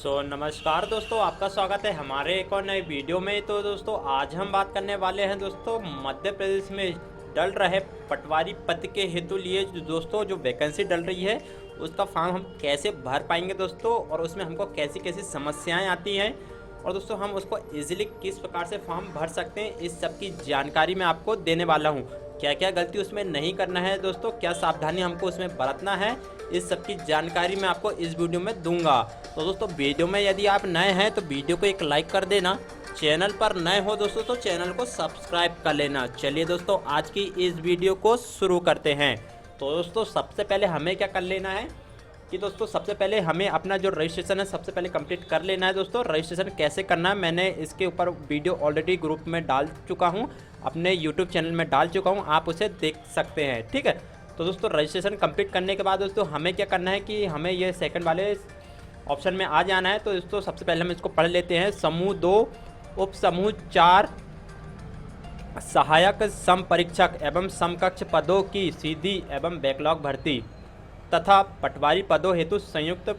नमस्कार दोस्तों, आपका स्वागत है हमारे एक और नए वीडियो में। तो दोस्तों आज हम बात करने वाले हैं दोस्तों मध्य प्रदेश में डल रहे पटवारी पद के हेतु लिए दोस्तों जो वैकेंसी डल रही है उसका फॉर्म हम कैसे भर पाएंगे दोस्तों, और उसमें हमको कैसी कैसी समस्याएं आती हैं और दोस्तों हम उसको इजीली किस प्रकार से फॉर्म भर सकते हैं, इस सब की जानकारी मैं आपको देने वाला हूं। क्या क्या गलती उसमें नहीं करना है दोस्तों, क्या सावधानी हमको उसमें बरतना है, इस सब की जानकारी मैं आपको इस वीडियो में दूंगा। तो दोस्तों वीडियो में यदि आप नए हैं तो वीडियो को एक लाइक कर देना, चैनल पर नए हो दोस्तों तो चैनल को सब्सक्राइब कर लेना। चलिए दोस्तों आज की इस वीडियो को शुरू करते हैं। तो दोस्तों सबसे पहले हमें क्या कर लेना है कि दोस्तों सबसे पहले हमें अपना जो रजिस्ट्रेशन है सबसे पहले कंप्लीट कर लेना है। दोस्तों रजिस्ट्रेशन कैसे करना है मैंने इसके ऊपर वीडियो ऑलरेडी ग्रुप में डाल चुका हूँ, अपने यूट्यूब चैनल में डाल चुका हूँ, आप उसे देख सकते हैं। ठीक है, तो दोस्तों रजिस्ट्रेशन कंप्लीट करने के बाद दोस्तों हमें क्या करना है कि हमें ये सेकंड वाले ऑप्शन में आ जाना है। तो दोस्तों सबसे पहले हम इसको पढ़ लेते हैं। समूह 2 उप समूह 4 सहायक सम परीक्षक एवं समकक्ष पदों की सीधी एवं बैकलॉग भर्ती तथा पटवारी पदों हेतु संयुक्त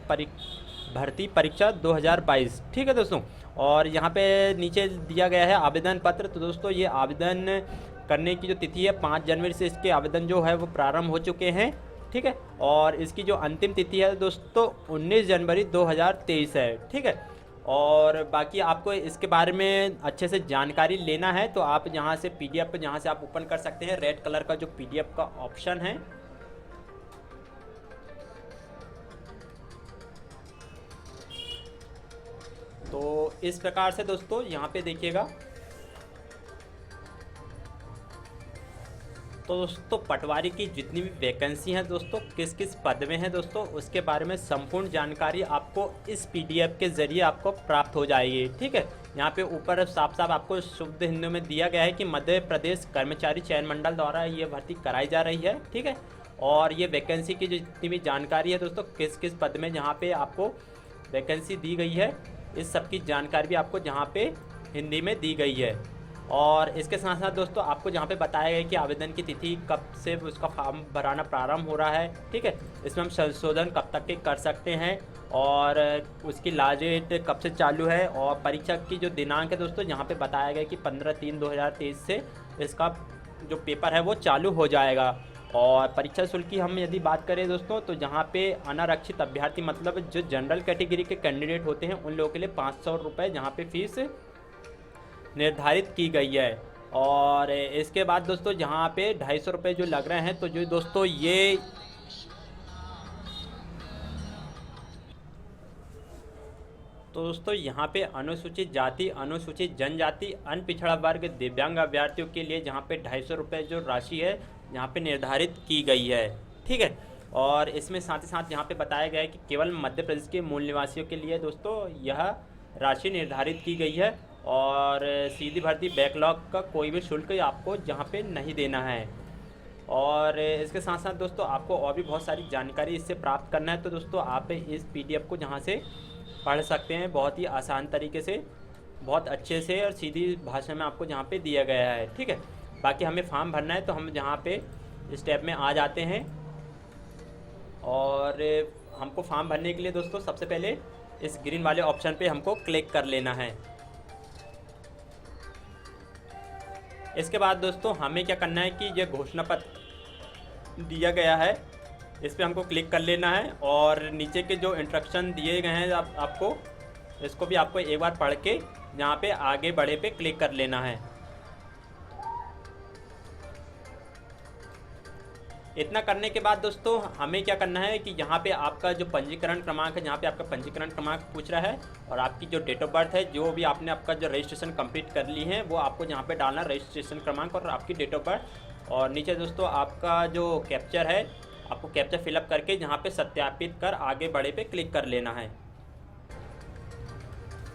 भर्ती परीक्षा 2022। ठीक है दोस्तों, और यहाँ पे नीचे दिया गया है आवेदन पत्र। तो दोस्तों ये आवेदन करने की जो तिथि है 5 जनवरी से इसके आवेदन जो है वो प्रारंभ हो चुके हैं। ठीक है, और इसकी जो अंतिम तिथि है दोस्तों 19 जनवरी 2023 है। ठीक है, और बाकी आपको इसके बारे में अच्छे से जानकारी लेना है तो आप यहाँ से PDF जहाँ से आप ओपन कर सकते हैं, रेड कलर का जो PDF का ऑप्शन है तो इस प्रकार से दोस्तों यहाँ पे देखिएगा। तो दोस्तों पटवारी की जितनी भी वैकेंसी हैं दोस्तों, किस किस पद में हैं दोस्तों, उसके बारे में संपूर्ण जानकारी आपको इस PDF के ज़रिए आपको प्राप्त हो जाएगी। ठीक है, यहाँ पे ऊपर साफ साफ आपको शुद्ध हिंदी में दिया गया है कि मध्य प्रदेश कर्मचारी चयन मंडल द्वारा ये भर्ती कराई जा रही है। ठीक है, और ये वैकेंसी की जितनी भी जानकारी है दोस्तों, किस किस पद में जहाँ पे आपको वैकेंसी दी गई है, इस सब की जानकारी भी आपको जहाँ पे हिंदी में दी गई है। और इसके साथ साथ दोस्तों आपको जहाँ पे बताया गया है कि आवेदन की तिथि कब से उसका फॉर्म भराना प्रारंभ हो रहा है। ठीक है, इसमें हम संशोधन कब तक के कर सकते हैं और उसकी लास्ट डेट कब से चालू है, और परीक्षा की जो दिनांक है दोस्तों यहाँ पे बताया गया कि 15/3/2023 से इसका जो पेपर है वो चालू हो जाएगा। और परीक्षा शुल्क की हम यदि बात करें दोस्तों तो जहाँ पे अनारक्षित अभ्यर्थी मतलब जो जनरल कैटेगरी के कैंडिडेट होते हैं उन लोगों के लिए 500 रुपये जहाँ पे फीस निर्धारित की गई है। और इसके बाद दोस्तों जहाँ पे 250 रुपये जो लग रहे हैं तो जो दोस्तों ये तो दोस्तों यहाँ पे अनुसूचित जाति, अनुसूचित जनजाति, अनपिछड़ा वर्ग, दिव्यांग अभ्यर्थियों के लिए जहाँ पे 250 रुपये जो राशि है यहाँ पे निर्धारित की गई है। ठीक है, और इसमें साथ ही साथ यहाँ पे बताया गया है कि केवल मध्य प्रदेश के मूल निवासियों के लिए दोस्तों यह राशि निर्धारित की गई है, और सीधी भर्ती बैकलॉग का कोई भी शुल्क आपको जहाँ पे नहीं देना है। और इसके साथ साथ दोस्तों आपको और भी बहुत सारी जानकारी इससे प्राप्त करना है। तो दोस्तों आप इस PDF को जहाँ से पढ़ सकते हैं बहुत ही आसान तरीके से, बहुत अच्छे से और सीधी भाषा में आपको जहाँ पे दिया गया है। ठीक है, बाकी हमें फॉर्म भरना है तो हम जहाँ पे स्टेप में आ जाते हैं। और हमको फॉर्म भरने के लिए दोस्तों सबसे पहले इस ग्रीन वाले ऑप्शन पे हमको क्लिक कर लेना है। इसके बाद दोस्तों हमें क्या करना है कि ये घोषणा पत्र दिया गया है इस पर हमको क्लिक कर लेना है, और नीचे के जो इंस्ट्रक्शन दिए गए हैं आपको इसको भी आपको एक बार पढ़ के यहाँ पे आगे बढ़े पे क्लिक कर लेना है। इतना करने के बाद दोस्तों हमें क्या करना है कि यहाँ पे आपका जो पंजीकरण क्रमांक है, जहाँ पे आपका पंजीकरण क्रमांक पूछ रहा है, और आपकी जो डेट ऑफ बर्थ है, जो भी आपने आपका जो रजिस्ट्रेशन कंप्लीट कर ली है वो आपको यहाँ पे डालना, रजिस्ट्रेशन क्रमांक और आपकी डेट ऑफ बर्थ। और नीचे दोस्तों आपका जो कैप्चर है आपको कैप्चर फिलअप करके जहाँ पे सत्यापित कर आगे बढ़े पे क्लिक कर लेना है।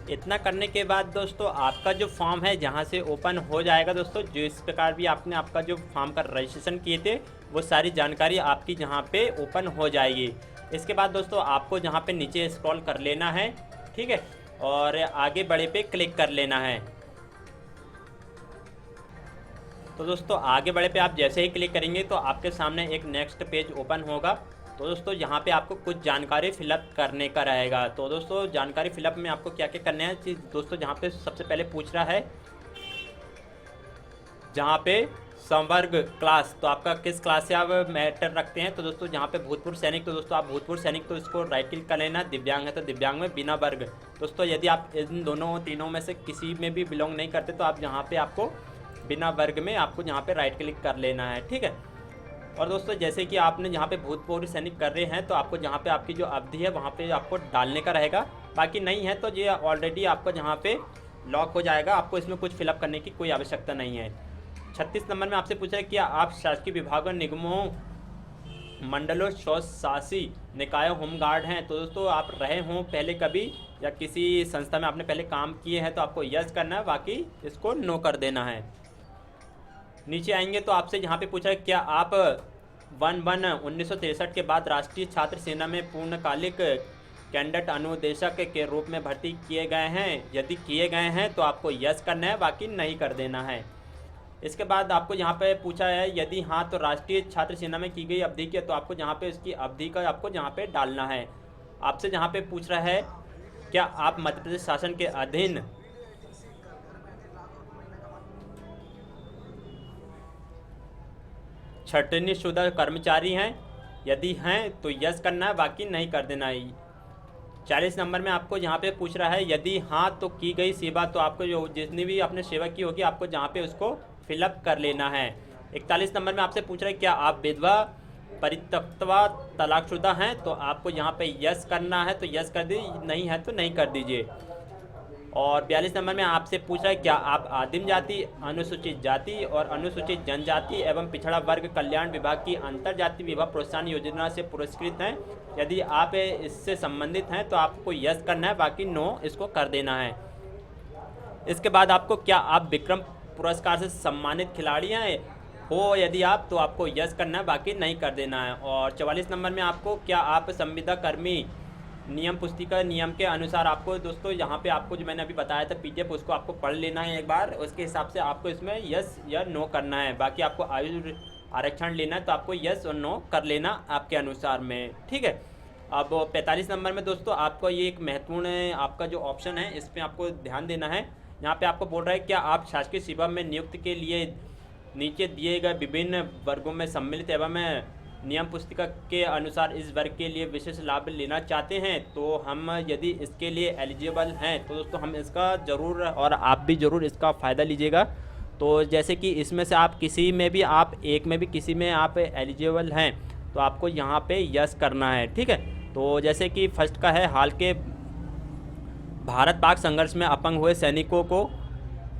इतना करने के बाद दोस्तों आपका जो फॉर्म है जहाँ से ओपन हो जाएगा दोस्तों, जो इस प्रकार भी आपने आपका जो फॉर्म का रजिस्ट्रेशन किए थे वो सारी जानकारी आपकी जहाँ पे ओपन हो जाएगी। इसके बाद दोस्तों आपको जहाँ पे नीचे स्क्रॉल कर लेना है। ठीक है, और आगे बढ़े पे क्लिक कर लेना है। तो दोस्तों आगे बढ़े पे आप जैसे ही क्लिक करेंगे तो आपके सामने एक नेक्स्ट पेज ओपन होगा। तो दोस्तों यहाँ पे आपको कुछ जानकारी फिलअप करने का रहेगा। तो दोस्तों जानकारी फिलअप में आपको क्या क्या करना है दोस्तों, जहाँ पे सबसे पहले पूछ रहा है जहाँ पे संवर्ग क्लास, तो आपका किस क्लास से आप मैटर रखते हैं। तो दोस्तों जहाँ पे भूतपूर्व सैनिक, तो दोस्तों आप भूतपूर्व सैनिक तो इसको राइट क्लिक कर लेना। दिव्यांग है तो दिव्यांग में बिना वर्ग। दोस्तों यदि आप इन दोनों तीनों में से किसी में भी बिलोंग नहीं करते तो आप यहाँ पे आपको बिना वर्ग में आपको यहाँ पे राइट क्लिक कर लेना है, ठीक है। और दोस्तों जैसे कि आपने यहाँ पे भूतपूर्व सैनिक कर रहे हैं तो आपको जहाँ पे आपकी जो अवधि है वहाँ पे आपको डालने का रहेगा। बाकी नहीं है तो ये ऑलरेडी आपका जहाँ पे लॉक हो जाएगा, आपको इसमें कुछ फिलअप करने की कोई आवश्यकता नहीं है। 36 नंबर में आपसे पूछा है कि आप शासकीय विभागों, निगमों, मंडलों, स्वशासी निकायों होमगार्ड हैं। तो दोस्तों आप रहे हों पहले कभी या किसी संस्था में आपने पहले काम किए हैं तो आपको यस करना है, बाकी इसको नो कर देना है। नीचे आएंगे तो आपसे यहाँ पे पूछा है क्या आप 1963 के बाद राष्ट्रीय छात्र सेना में पूर्णकालिक कैडेट अनुदेशक के रूप में भर्ती किए गए हैं। यदि किए गए हैं तो आपको यस करना है, बाकी नहीं कर देना है। इसके बाद आपको यहाँ पे पूछा है यदि हाँ तो राष्ट्रीय छात्र सेना में की गई अवधि की, तो आपको यहाँ पे इसकी अवधि का आपको यहाँ पे डालना है। आपसे यहाँ पे पूछ रहा है क्या आप मध्य प्रदेश शासन के अधीन छटनी शुदा कर्मचारी हैं। यदि हैं तो यस करना है, बाकी नहीं कर देना है। 40 नंबर में आपको यहाँ पे पूछ रहा है यदि हाँ तो की गई सेवा, तो आपको जो जितनी भी आपने सेवा की होगी आपको जहाँ पे उसको फिलअप कर लेना है। 41 नंबर में आपसे पूछ रहा है क्या आप विधवा, परित्यक्तवा, तलाकशुदा हैं। तो आपको यहाँ पे यस करना है तो यस कर दीजिए, नहीं है तो नहीं कर दीजिए। और 42 नंबर में आपसे पूछ रहा है क्या आप आदिम जाति, अनुसूचित जाति और अनुसूचित जनजाति एवं पिछड़ा वर्ग कल्याण विभाग की अंतर्जातीय विवाह प्रोत्साहन योजना से पुरस्कृत हैं। यदि आप इससे संबंधित हैं तो आपको यस करना है, बाकी नो इसको कर देना है। इसके बाद आपको क्या आप विक्रम पुरस्कार से सम्मानित खिलाड़ी हैं हो, यदि आप तो आपको यस करना है, बाकी नहीं कर देना है। और 44 नंबर में आपको क्या आप संविदा कर्मी नियम पुस्तिका नियम के अनुसार, आपको दोस्तों यहाँ पे आपको जो मैंने अभी बताया था पीडीएफ, उसको आपको पढ़ लेना है एक बार, उसके हिसाब से आपको इसमें यस या नो करना है। बाकी आपको आयु आरक्षण लेना है तो आपको यस और नो कर लेना आपके अनुसार में, ठीक है। अब 45 नंबर में दोस्तों आपको ये एक महत्वपूर्ण आपका जो ऑप्शन है इस पर आपको ध्यान देना है। यहाँ पे आपको बोल रहा है क्या आप शासकीय सेवा में नियुक्ति के लिए नीचे दिए गए विभिन्न वर्गों में सम्मिलित एवं नियम पुस्तिका के अनुसार इस वर्ग के लिए विशेष लाभ लेना चाहते हैं। तो हम यदि इसके लिए एलिजिबल हैं तो दोस्तों हम इसका ज़रूर, और आप भी ज़रूर इसका फ़ायदा लीजिएगा। तो जैसे कि इसमें से आप किसी में भी, आप एक में भी किसी में आप एलिजिबल हैं तो आपको यहाँ पे यस करना है, ठीक है। तो जैसे कि फर्स्ट का है हाल के भारत पाक संघर्ष में अपंग हुए सैनिकों को,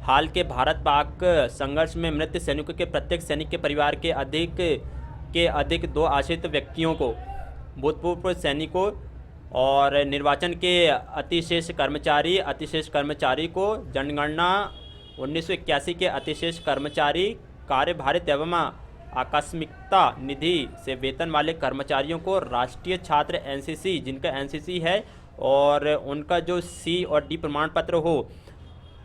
हाल के भारत पाक संघर्ष में मृत सैनिकों के प्रत्येक सैनिक के परिवार के अधिक 2 आश्रित व्यक्तियों को, भूतपूर्व सैनिकों और निर्वाचन के अतिशेष कर्मचारी को, जनगणना 1981 के अतिशेष कर्मचारी, कार्यभारित एवं आकस्मिकता निधि से वेतन वाले कर्मचारियों को, राष्ट्रीय छात्र एनसीसी जिनका एनसीसी है और उनका जो सी और डी प्रमाण पत्र हो,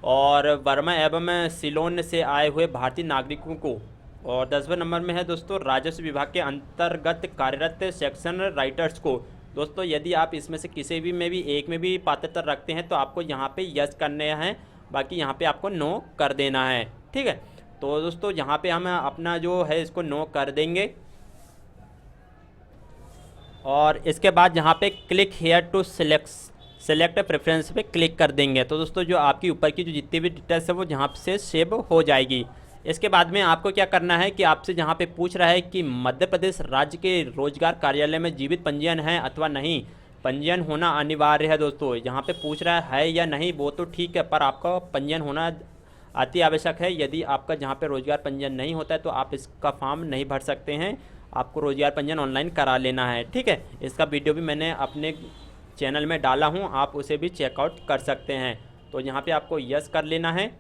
और वर्मा एवं सिलोन से आए हुए भारतीय नागरिकों को। और 10वें नंबर में है दोस्तों राजस्व विभाग के अंतर्गत कार्यरत सेक्शन राइटर्स को। दोस्तों यदि आप इसमें से किसी भी में भी एक में भी पात्रता रखते हैं तो आपको यहाँ पे यस करने हैं, बाकी यहाँ पे आपको नो कर देना है, ठीक है। तो दोस्तों यहाँ पे हम अपना जो है इसको नो कर देंगे और इसके बाद यहाँ पे click here to select preference पे क्लिक कर देंगे। तो दोस्तों जो आपकी ऊपर की जो जितनी भी डिटेल्स है वो यहाँ से सेव हो जाएगी। इसके बाद में आपको क्या करना है कि आपसे जहाँ पे पूछ रहा है कि मध्य प्रदेश राज्य के रोजगार कार्यालय में जीवित पंजीयन है अथवा नहीं, पंजीयन होना अनिवार्य है। दोस्तों यहाँ पे पूछ रहा है या नहीं, वो तो ठीक है, पर आपका पंजीयन होना अति आवश्यक है। यदि आपका जहाँ पे रोजगार पंजीयन नहीं होता है तो आप इसका फॉर्म नहीं भर सकते हैं, आपको रोजगार पंजीयन ऑनलाइन करा लेना है, ठीक है। इसका वीडियो भी मैंने अपने चैनल में डाला हूँ, आप उसे भी चेकआउट कर सकते हैं। तो यहाँ पे आपको यस कर लेना है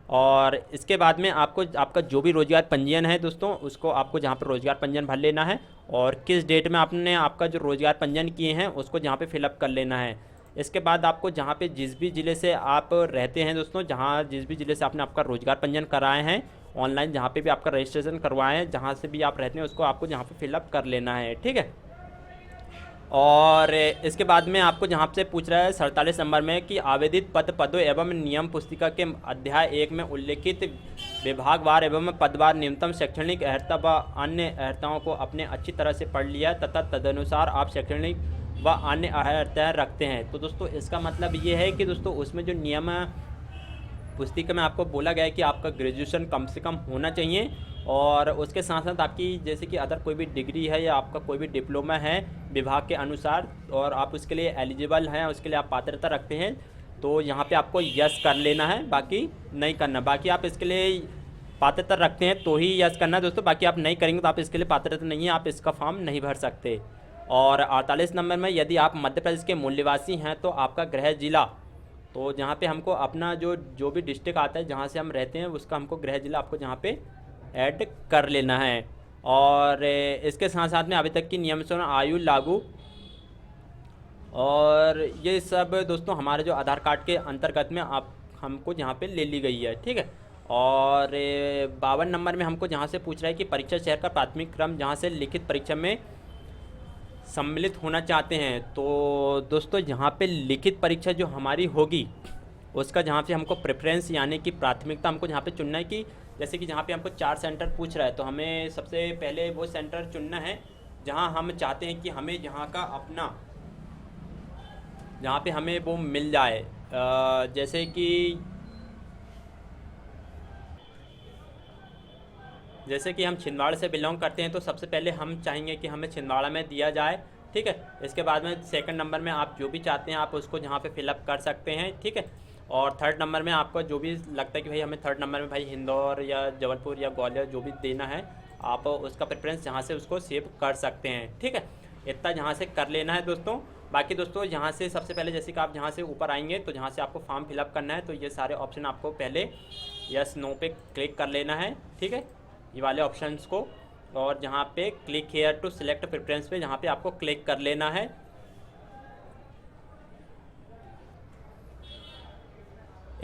और इसके बाद में आपको आपका जो भी रोजगार पंजीयन है दोस्तों उसको आपको जहाँ पर रोजगार पंजीयन भर लेना है और किस डेट में आपने आपका जो रोजगार पंजीयन किए हैं उसको जहाँ पे फिलअप कर लेना है। इसके बाद आपको जहाँ पे जिस भी ज़िले से आप रहते हैं दोस्तों, जहाँ जिस भी ज़िले से आपने आपका रोजगार पंजीयन कराए हैं ऑनलाइन, जहाँ पे भी आपका रजिस्ट्रेशन करवाएं हैं, जहाँ से भी आप रहते हैं उसको आपको जहाँ पे फिलअप कर लेना है, ठीक है। और इसके बाद में आपको जहाँ से पूछ रहा है 47 नंबर में कि आवेदित पदों एवं नियम पुस्तिका के अध्याय 1 में उल्लेखित विभागवार एवं पदवार न्यूनतम शैक्षणिक अर्हता व अन्य अर्हताओं को आपने अच्छी तरह से पढ़ लिया तथा तदनुसार आप शैक्षणिक व अन्य अर्हताएँ रखते हैं। तो दोस्तों इसका मतलब ये है कि दोस्तों उसमें जो नियम पुस्तिका में आपको बोला गया है कि आपका ग्रेजुएशन कम से कम होना चाहिए और उसके साथ साथ आपकी जैसे कि अदर कोई भी डिग्री है या आपका कोई भी डिप्लोमा है विभाग के अनुसार और आप उसके लिए एलिजिबल हैं, उसके लिए आप पात्रता रखते हैं, तो यहाँ पे आपको यस कर लेना है, बाकी नहीं करना। बाकी आप इसके लिए पात्रता रखते हैं तो ही यस करना है दोस्तों, बाकी आप नहीं करेंगे तो आप इसके लिए पात्रता नहीं है, आप इसका फॉर्म नहीं भर सकते। और 48 नंबर में यदि आप मध्य प्रदेश के मूल निवासी हैं तो आपका गृह जिला, तो जहाँ पे हमको अपना जो भी डिस्ट्रिक्ट आता है जहाँ से हम रहते हैं उसका हमको गृह जिला आपको जहाँ पे ऐड कर लेना है। और इसके साथ साथ में अभी तक की नियम से आयु लागू और ये सब दोस्तों हमारे जो आधार कार्ड के अंतर्गत में आप हमको जहाँ पे ले ली गई है, ठीक है। और 52 नंबर में हमको जहाँ से पूछ रहा है कि परीक्षा शहर का प्राथमिक क्रम जहाँ से लिखित परीक्षा में सम्मिलित होना चाहते हैं, तो दोस्तों यहाँ पे लिखित परीक्षा जो हमारी होगी उसका जहाँ पे हमको प्रेफरेंस यानी कि प्राथमिकता हमको जहाँ पे चुनना है कि जैसे कि जहाँ पे हमको 4 सेंटर पूछ रहा है तो हमें सबसे पहले वो सेंटर चुनना है जहाँ हम चाहते हैं कि हमें यहाँ का अपना जहाँ पे हमें वो मिल जाए। जैसे कि हम छिंदवाड़ा से बिलोंग करते हैं तो सबसे पहले हम चाहेंगे कि हमें छिंदवाड़ा में दिया जाए, ठीक है। इसके बाद में सेकंड नंबर में आप जो भी चाहते हैं आप उसको जहाँ पे फिलअप कर सकते हैं, ठीक है। और थर्ड नंबर में आपको जो भी लगता है कि भाई हमें थर्ड नंबर में भाई इंदौर या जबलपुर या ग्वालियर जो भी देना है आप उसका प्रेफरेंस जहाँ से उसको सेव कर सकते हैं, ठीक है। इतना जहाँ से कर लेना है दोस्तों। बाकी दोस्तों यहाँ से सबसे पहले जैसे कि आप जहाँ से ऊपर आएंगे तो जहाँ से आपको फॉर्म फिलअप करना है तो ये सारे ऑप्शन आपको पहले यस नो पे क्लिक कर लेना है, ठीक है, ये वाले ऑप्शंस को। और जहाँ पे click here to select preference पे जहाँ पे आपको क्लिक कर लेना है।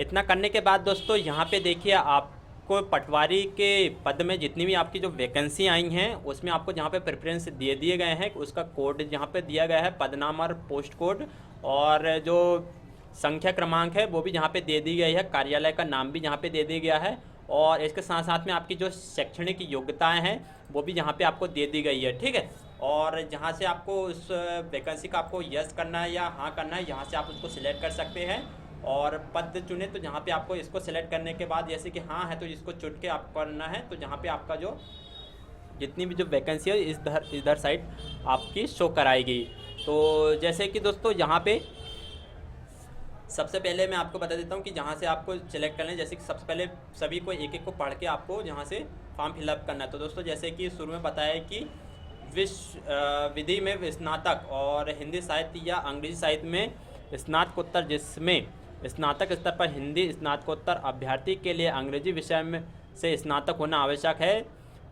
इतना करने के बाद दोस्तों यहाँ पे देखिए आपको पटवारी के पद में जितनी भी आपकी जो वैकेंसी आई हैं उसमें आपको जहाँ पे प्रेफरेंस दिए गए हैं उसका कोड जहाँ पे दिया गया है पदनाम और पोस्ट कोड और जो संख्या क्रमांक है वो भी जहाँ पे दे दी गई है, कार्यालय का नाम भी जहाँ पे दे दिया गया है और इसके साथ साथ में आपकी जो शैक्षणिक योग्यताएं हैं वो भी यहाँ पे आपको दे दी गई है, ठीक है। और जहाँ से आपको उस वैकेंसी का आपको यस करना है या हाँ करना है यहाँ से आप उसको सिलेक्ट कर सकते हैं। और पद चुने तो जहाँ पे आपको इसको सिलेक्ट करने के बाद जैसे कि हाँ है तो इसको चुन के आप करना है, तो जहाँ पे आपका जो जितनी भी जो वैकेंसी है इधर साइड आपकी शो कराएगी। तो जैसे कि दोस्तों यहाँ पे सबसे पहले मैं आपको बता देता हूँ कि जहाँ से आपको सिलेक्ट करना है, जैसे कि सबसे पहले सभी को एक एक को पढ़ के आपको जहाँ से फॉर्म फिलअप करना है। तो दोस्तों जैसे कि शुरू में बताया कि विधि में स्नातक और हिंदी साहित्य या अंग्रेजी साहित्य में स्नातकोत्तर, जिसमें स्नातक स्तर पर हिंदी स्नातकोत्तर अभ्यर्थी के लिए अंग्रेजी विषय में से स्नातक होना आवश्यक है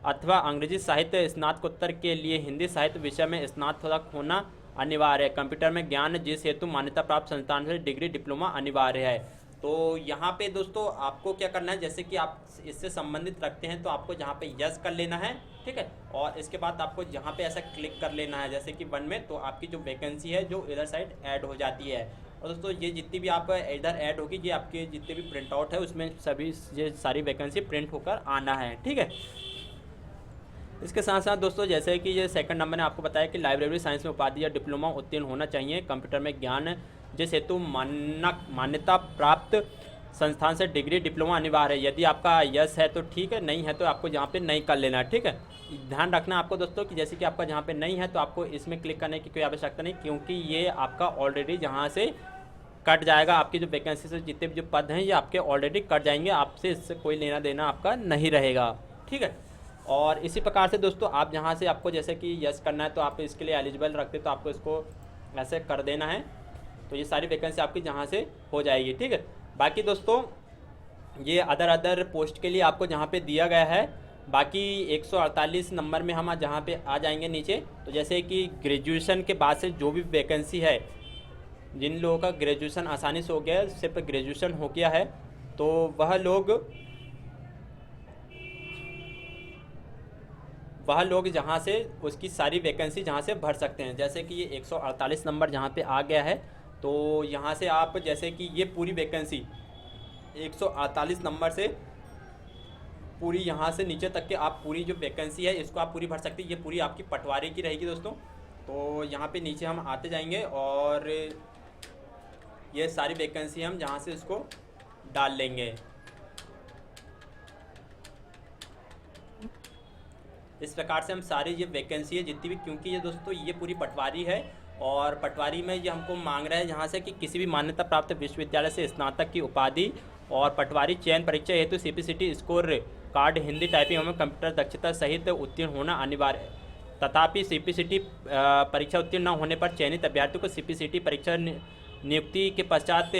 अथवा अंग्रेजी साहित्य स्नातकोत्तर के लिए हिंदी साहित्य विषय में स्नातक होना अनिवार्य है। कंप्यूटर में ज्ञान जिस हेतु मान्यता प्राप्त संस्थान से डिग्री डिप्लोमा अनिवार्य है। तो यहाँ पे दोस्तों आपको क्या करना है, जैसे कि आप इससे संबंधित रखते हैं तो आपको जहाँ पे यस कर लेना है, ठीक है। और इसके बाद आपको जहाँ पे ऐसा क्लिक कर लेना है जैसे कि 1 में, तो आपकी जो वैकेंसी है जो इधर साइड ऐड हो जाती है। और दोस्तों ये जितनी भी आप इधर ऐड होगी ये आपके जितने भी प्रिंट आउट है उसमें सभी ये सारी वैकेंसी प्रिंट होकर आना है, ठीक है। इसके साथ साथ दोस्तों जैसे कि ये सेकंड नंबर ने आपको बताया कि लाइब्रेरी साइंस में उपाधि या डिप्लोमा उत्तीर्ण होना चाहिए, कंप्यूटर में ज्ञान जिस हेतु मान्यता प्राप्त संस्थान से डिग्री डिप्लोमा अनिवार्य है। यदि आपका यस है तो ठीक है, नहीं है तो आपको यहाँ पे नहीं कर लेना है, ठीक है। ध्यान रखना आपको दोस्तों कि जैसे कि आपका जहाँ पे नहीं है तो आपको इसमें क्लिक करने की कोई आवश्यकता नहीं, क्योंकि ये आपका ऑलरेडी जहाँ से कट जाएगा, आपकी जो वैकेंसी से जितने भी जो पद हैं ये आपके ऑलरेडी कट जाएंगे, आपसे इससे कोई लेना देना आपका नहीं रहेगा, ठीक है। और इसी प्रकार से दोस्तों आप जहाँ से आपको जैसे कि यस करना है तो आप इसके लिए एलिजिबल रखते तो आपको इसको ऐसे कर देना है, तो ये सारी वैकेंसी आपकी जहाँ से हो जाएगी, ठीक है। बाकी दोस्तों ये अदर पोस्ट के लिए आपको जहाँ पे दिया गया है, बाकी 148 नंबर में हम जहाँ पे आ जाएंगे नीचे, तो जैसे कि ग्रेजुएशन के बाद से जो भी वैकेंसी है, जिन लोगों का ग्रेजुएशन आसानी से हो गया है, सिर्फ ग्रेजुएशन हो गया है, तो वह लोग वह लोग जहाँ से उसकी सारी वैकेंसी जहाँ से भर सकते हैं। जैसे कि ये 148 नंबर जहाँ पे आ गया है, तो यहाँ से आप जैसे कि ये पूरी वैकेंसी 148 नंबर से पूरी यहाँ से नीचे तक के आप पूरी जो वैकेंसी है इसको आप पूरी भर सकते हैं। ये पूरी आपकी पटवारी की रहेगी दोस्तों। तो यहाँ पे नीचे हम आते जाएंगे और ये सारी वैकेंसी हम जहाँ से इसको डाल लेंगे। इस प्रकार से हम सारी ये वैकेंसी है जितनी भी, क्योंकि ये दोस्तों ये पूरी पटवारी है और पटवारी में ये हमको मांग रहा है जहाँ से कि किसी भी मान्यता प्राप्त विश्वविद्यालय से स्नातक की उपाधि और पटवारी चयन परीक्षा हेतु CPCT score card Hindi typing एवं कंप्यूटर दक्षता सहित उत्तीर्ण होना अनिवार्य है। तथापि सीपीसीटी परीक्षा उत्तीर्ण न होने पर चयनित अभ्यर्थी को सीपीसीटी परीक्षा नियुक्ति के पश्चात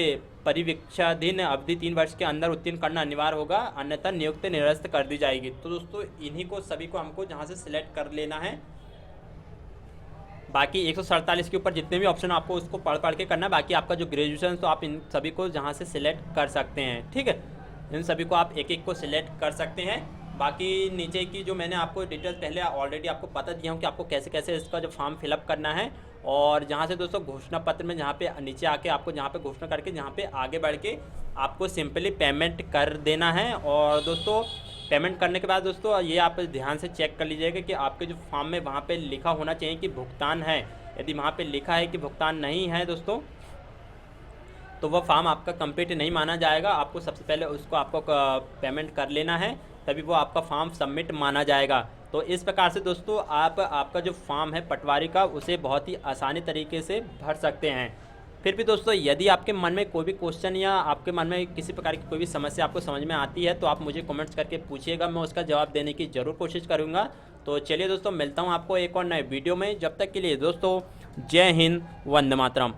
परिवीक्षाधीन अवधि 3 वर्ष के अंदर उत्तीर्ण करना अनिवार्य होगा, अन्यथा नियुक्ति निरस्त कर दी जाएगी। तो दोस्तों इन्हीं को सभी को हमको जहाँ से सिलेक्ट कर लेना है। बाकी 147 के ऊपर जितने भी ऑप्शन आपको उसको पढ़ के करना है। बाकी आपका जो ग्रेजुएशन, तो आप इन सभी को जहाँ से सिलेक्ट कर सकते हैं। ठीक है, इन सभी को आप एक एक को सिलेक्ट कर सकते हैं। बाकी नीचे की जो मैंने आपको डिटेल्स पहले ऑलरेडी आपको बता दिया हूँ कि आपको कैसे कैसे इसका जो फॉर्म फिलअप करना है। और जहाँ से दोस्तों घोषणा पत्र में जहाँ पे नीचे आके आपको जहाँ पे घोषणा करके जहाँ पे आगे बढ़ के आपको सिंपली पेमेंट कर देना है। और दोस्तों पेमेंट करने के बाद दोस्तों ये आप ध्यान से चेक कर लीजिएगा कि आपके जो फॉर्म में वहाँ पे लिखा होना चाहिए कि भुगतान है। यदि वहाँ पे लिखा है कि भुगतान नहीं है दोस्तों, तो वह फॉर्म आपका कंप्लीट नहीं माना जाएगा। आपको सबसे पहले उसको आपको पेमेंट कर लेना है, तभी वो आपका फॉर्म सबमिट माना जाएगा। तो इस प्रकार से दोस्तों आप आपका जो फॉर्म है पटवारी का उसे बहुत ही आसानी तरीके से भर सकते हैं। फिर भी दोस्तों यदि आपके मन में कोई भी क्वेश्चन या आपके मन में किसी प्रकार की कोई भी समस्या आपको समझ में आती है तो आप मुझे कमेंट्स करके पूछिएगा, मैं उसका जवाब देने की ज़रूर कोशिश करूँगा। तो चलिए दोस्तों मिलता हूँ आपको एक और नए वीडियो में। जब तक के लिए दोस्तों जय हिंद, वंदे मातरम।